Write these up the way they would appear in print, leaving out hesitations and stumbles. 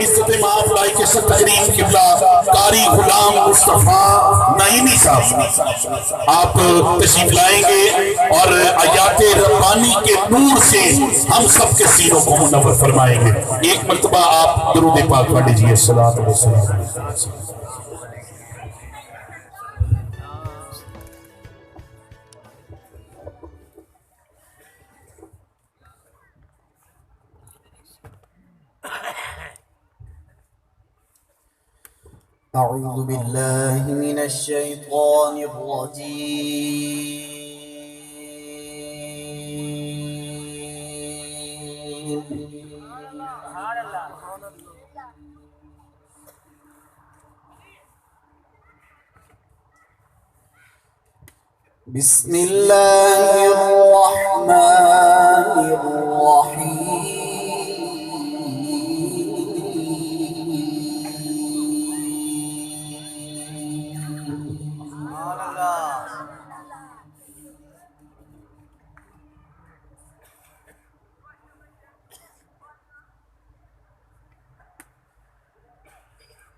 इज्जत माफ लाइक तकरीम किबला कारी गुलाम मुस्तफा नईमी साहब आप तशरीफ लाएंगे और आयाते रब्बानी के नूर से हम सबके सीनों को मुनव्वर फरमाएंगे। एक मर्तबा आप दुरूद पाक पढ़ लीजिए। सलात व सलाम। अऊज़ु बिल्लाहि मिनश शैतानिर रजीम। बिस्मिल्लाहिर रहमानिर रहीम।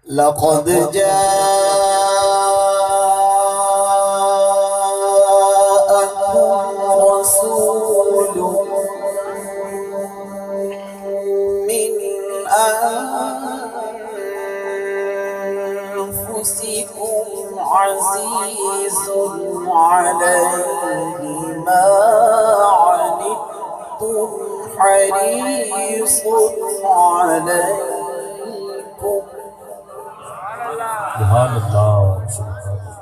लक़द जाअकुम रसूलुम मिन अनफुसिकुम अज़ीज़ुन अलैहि मा अनित्तुम हरीसुन अलैकुम। सुभान अल्लाह, सुभान अल्लाह।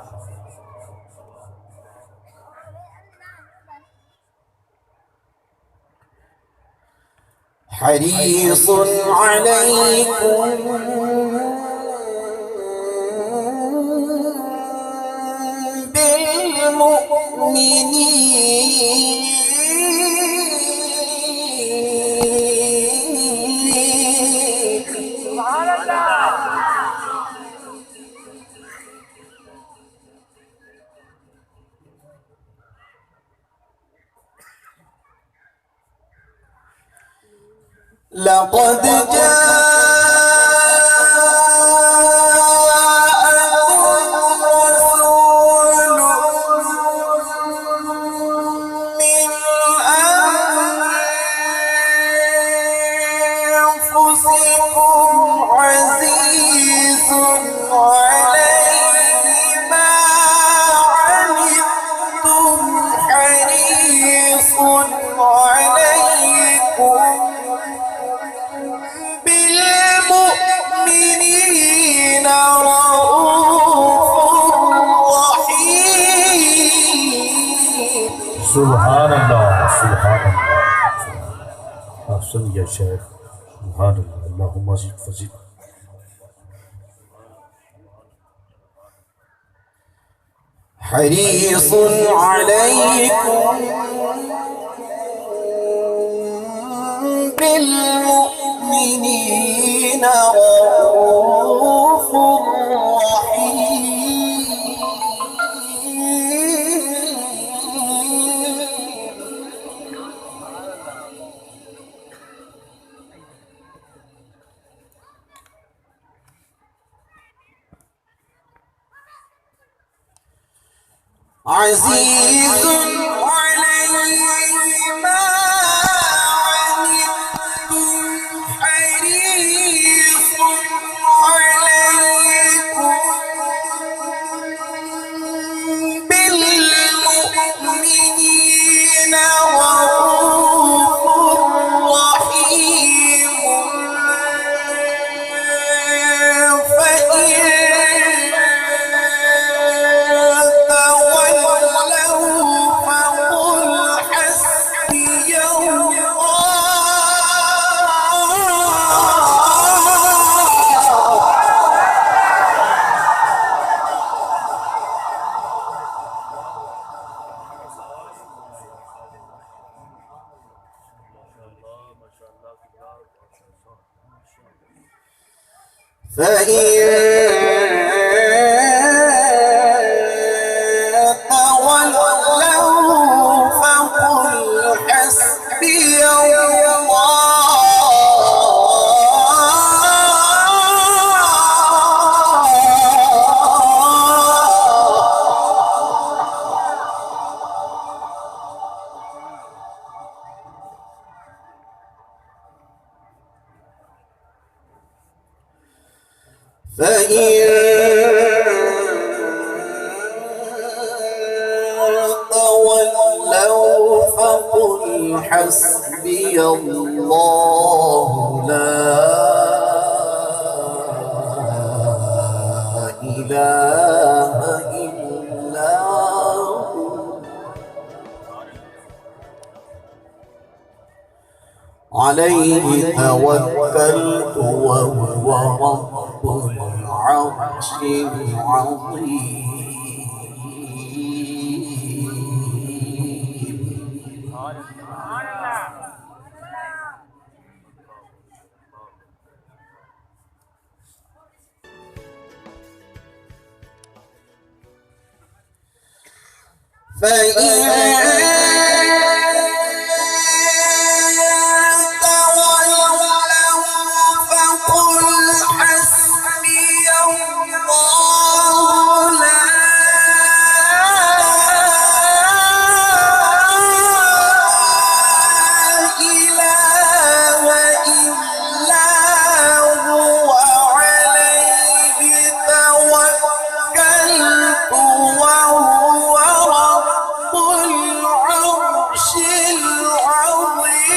हरीसुन अलैकुम बिल मुमिनीन लक़द जाअकुम रसूलुम मिन अनफुसिकुम अज़ीज़ुन अलैहि मा अनित्तुम हरीसुन अलैकुम बिलमुमिनीन रऊफ़ुर रहीम। सुभान अल्लाह, सुभान अल्लाह। अहसन या शेख, सुभान अल्लाह। अल्लाहुम्मा ज़िद फ़ज़िद। हरीसुन अलैकुम बिलमुमिनीन रऊफ़ुर रहीम। अज़ीज़ुन अलैहि मा अनित्तुम हरीसुन अलैकुम बिलमुमिनीन रऊफ़ुर रहीम। فإن تولوا فقل حسبي الله لا إله إلا هو عليه توكلت وهو رب العرش العظيم. فإن تولوا فقل حسبي الله لا إله إلا هو عليه توكلت وهو رب العرش العظيم.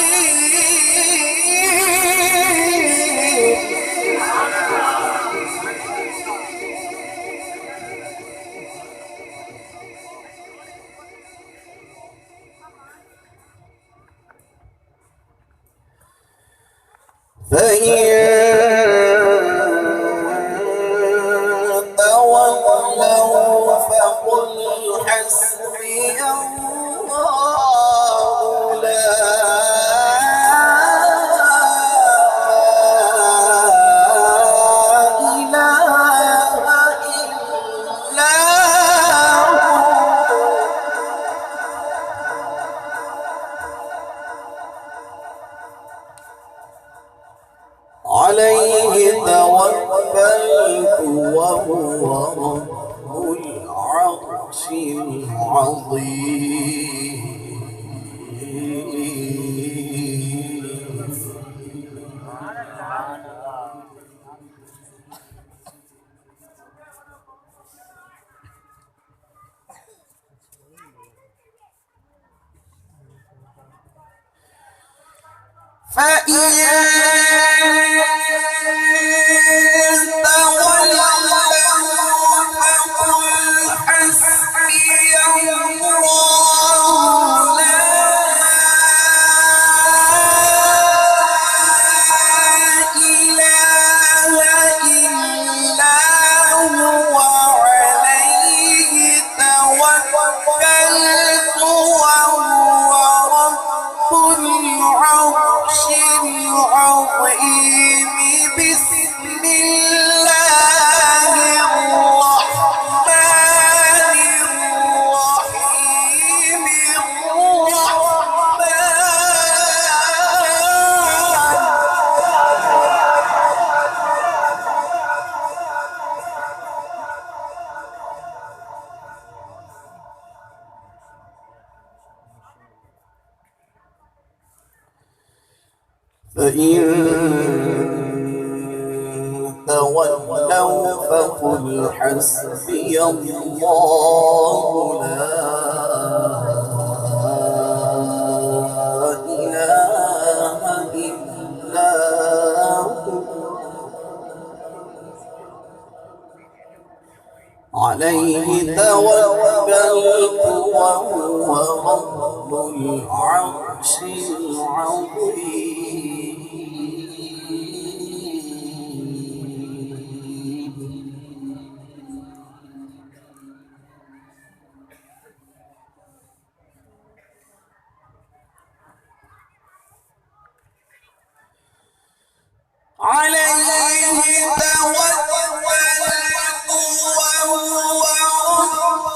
فإن تولوا فقل حسبي الله لا إله إلا هو عليه توكلت وهو رب العرش العظيم. بسم الله الرحمن الرحيم. فإن تولوا فقل حسبي الله لا إله إلا هو عليه توكلت وهو رب العرش العظيم. عليه توكلت وهو رب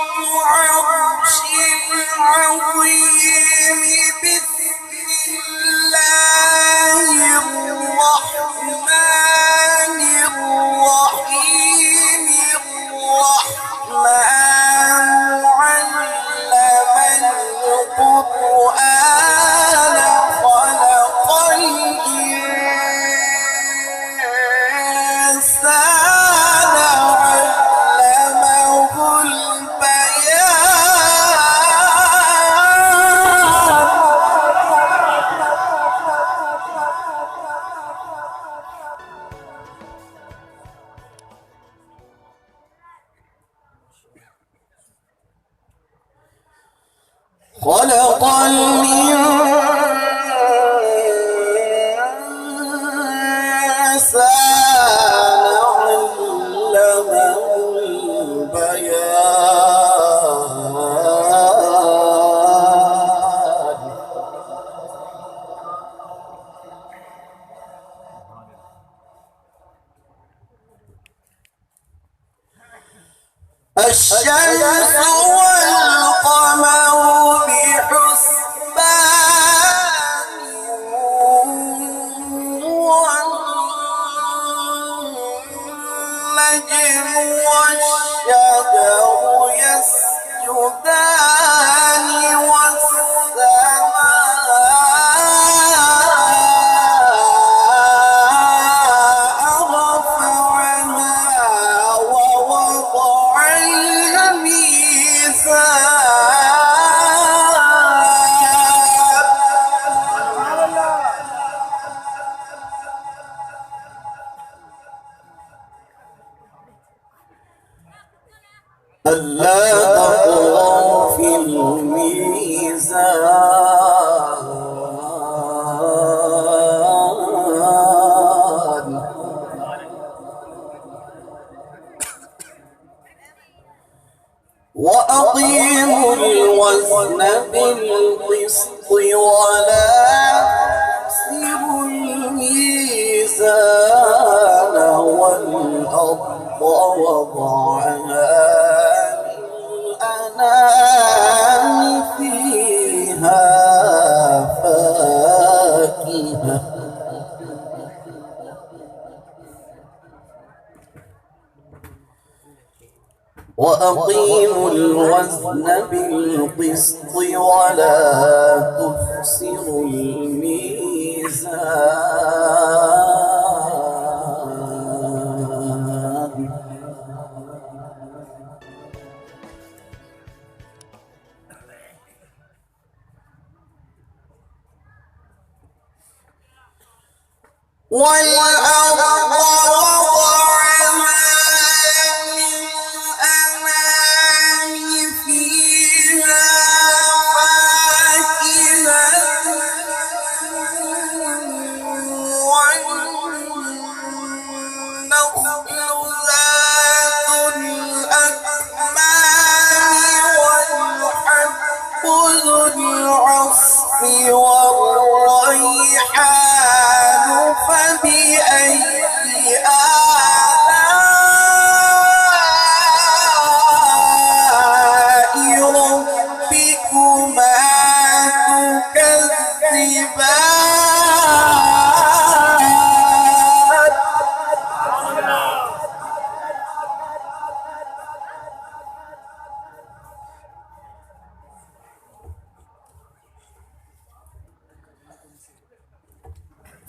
العرش العظيم. بسم الله الرحمن الرحيم. الرحمن علم القرآن خلق الإنسان الشمس والقمر بحسبان والنجم والشجر يسجدان ألا تطغوا في الميزان وأقيموا الوزن بالقسط ولا تخسروا الميزان والأرض وضعها للأنام فيها فاكهة وأقيموا الوزن بالقسط ولا تخسروا الميزان والأرض وضعها للأنام فيها فاكهة والنخل ذات الأكمام والحب ذو العصف والريحان فبأي آلاء ربكما تكذبان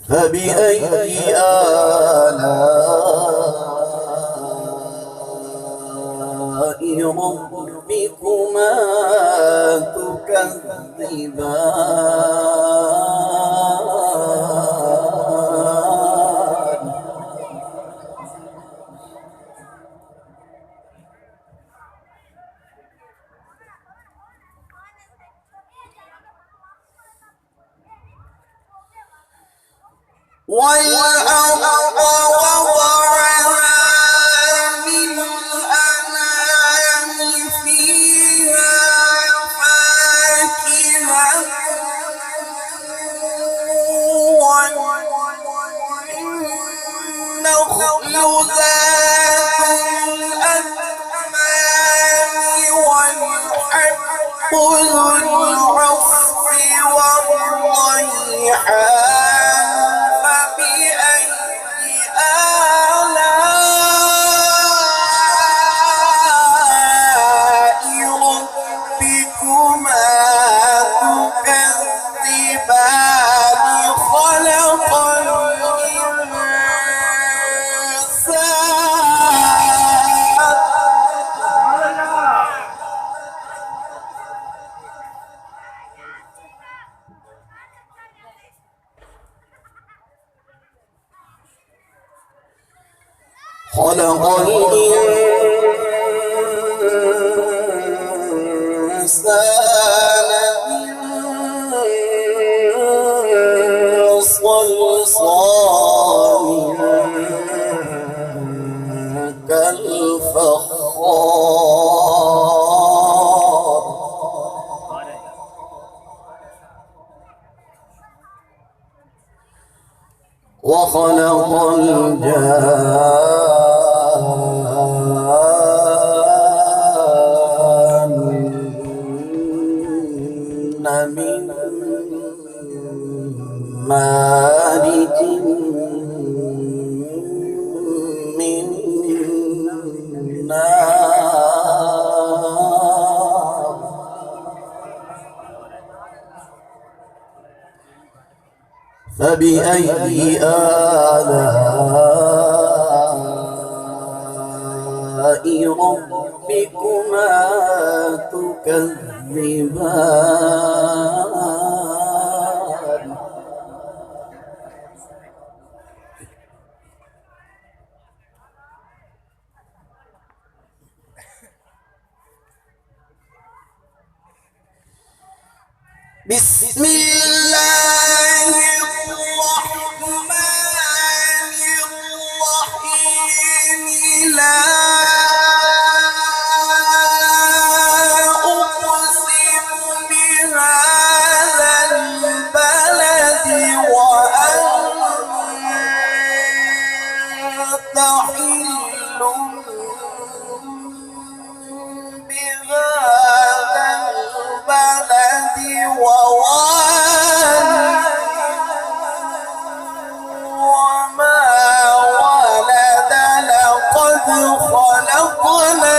فبأي آلاء ربكما تكذبان والأرض وضعها للأنام فيها فاكهة والنخل ذات الأكمام والحب ذو العصف والريحان فبأي آلاء ربكما تكذبان خلق الإنسان من صلصال كالفخار وخلق الجان مارج من نار فبأي آلاء ربكما تكذبان بسم الله الرحمن الرحيم لا أقسم بهذا البلد وأنت حل بهذا البلد وما ولد لقد خلقنا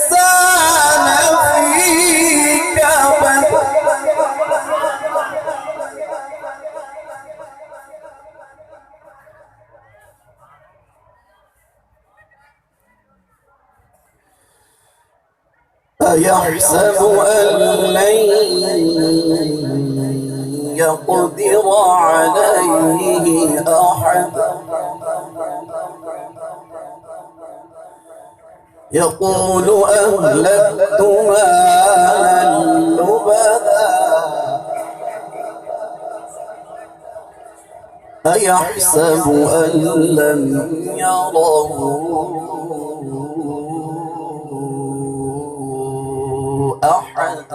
الإنسان في كبد أيحسب أن لن يقدر عليه أحد يقول أهلكت مالا لبدا أيحسب أن لم يره أحد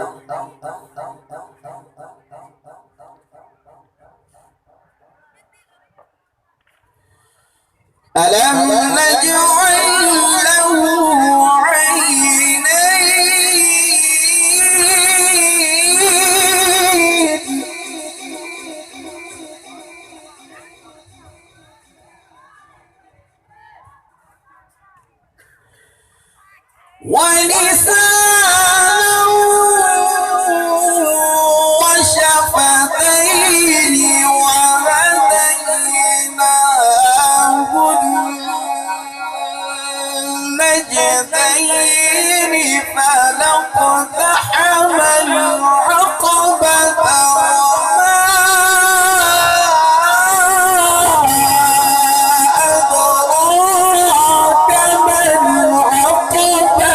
ألم نجعل له عينين ولسانا وشفتين وهديناه النجدين فلاقتحم العقبة وما أدراك ما العقبة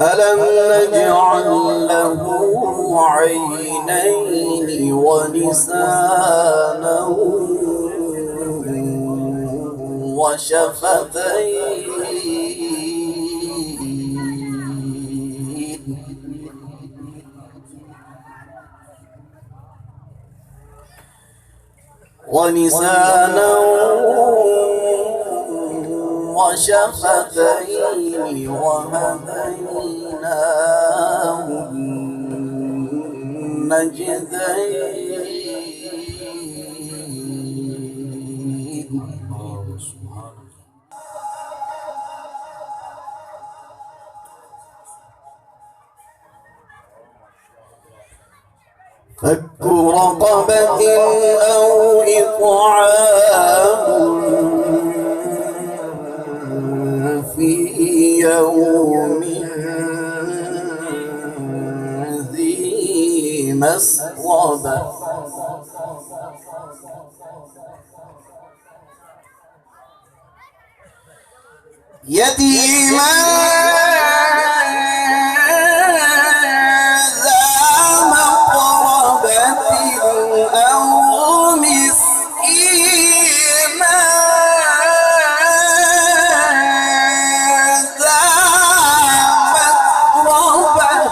ألم نجعل له عينين ولسانا وشفتين ولسانا وشفتين وهديناه النجدين فك رقبة أو إطعام في يوم ذي مسغبة يتيما ذا مقربة أو مسكينا ذا متربة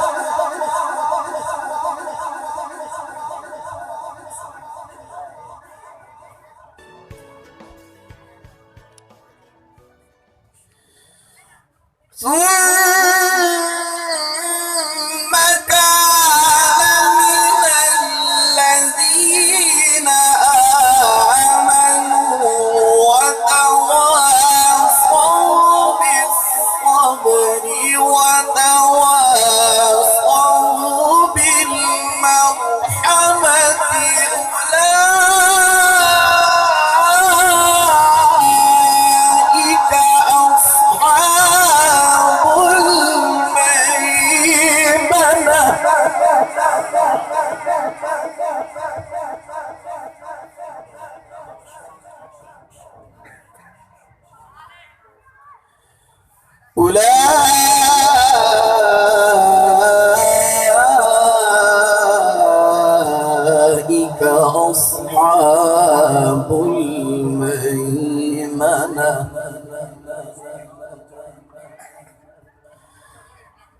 ثم كان من الذين آمنوا وتواصوا بالصبر وتواصوا بالمرحمة أولئك أصحاب الميمنة. أولئك أصحاب الميمنة.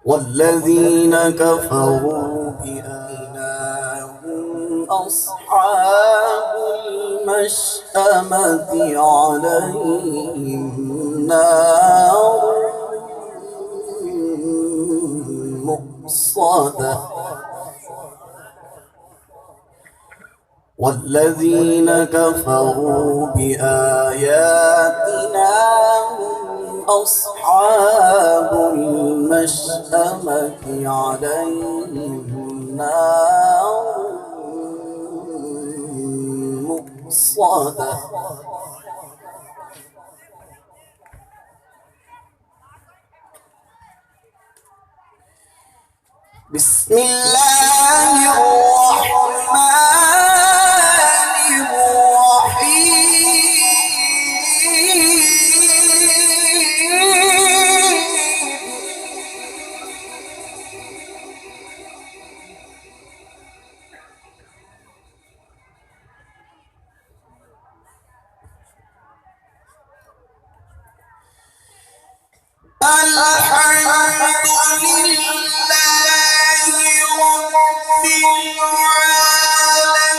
والذين كفروا بآياتنا هم أصحاب المشأمة عليهم نار مؤصدة. والذين كفروا بآياتنا هم أصحاب المشأمة عليهم نار مؤصدة. بسم الله الرحمن الرحيم. الحمد لله رب العالمين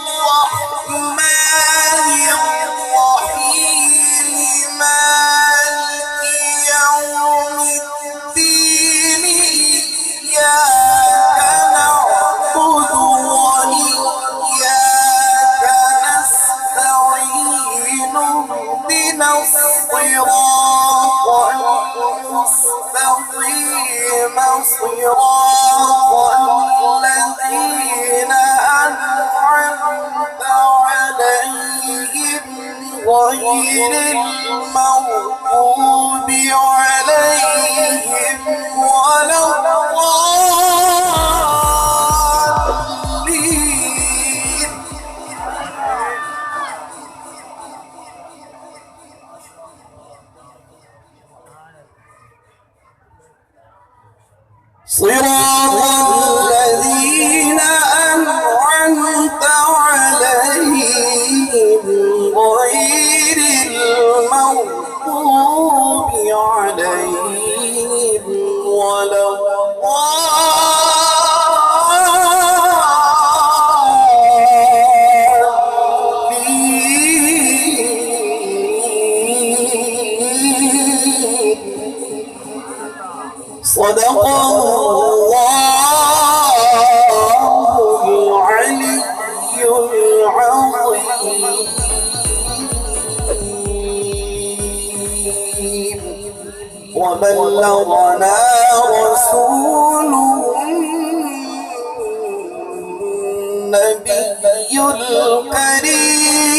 الرحمن الرحيم مالك يوم الدين إياك نعبد وإياك نستعين اهدنا الصراط المستقيم صراط الذين أنعمت عليهم غير المغضوب عليهم ولا الضالين. صراط الذين أنعمت عليهم غير المغضوب عليهم ولا الضالين. صدق الله العلي العظيم. وبلغنا رسوله النبي الكريم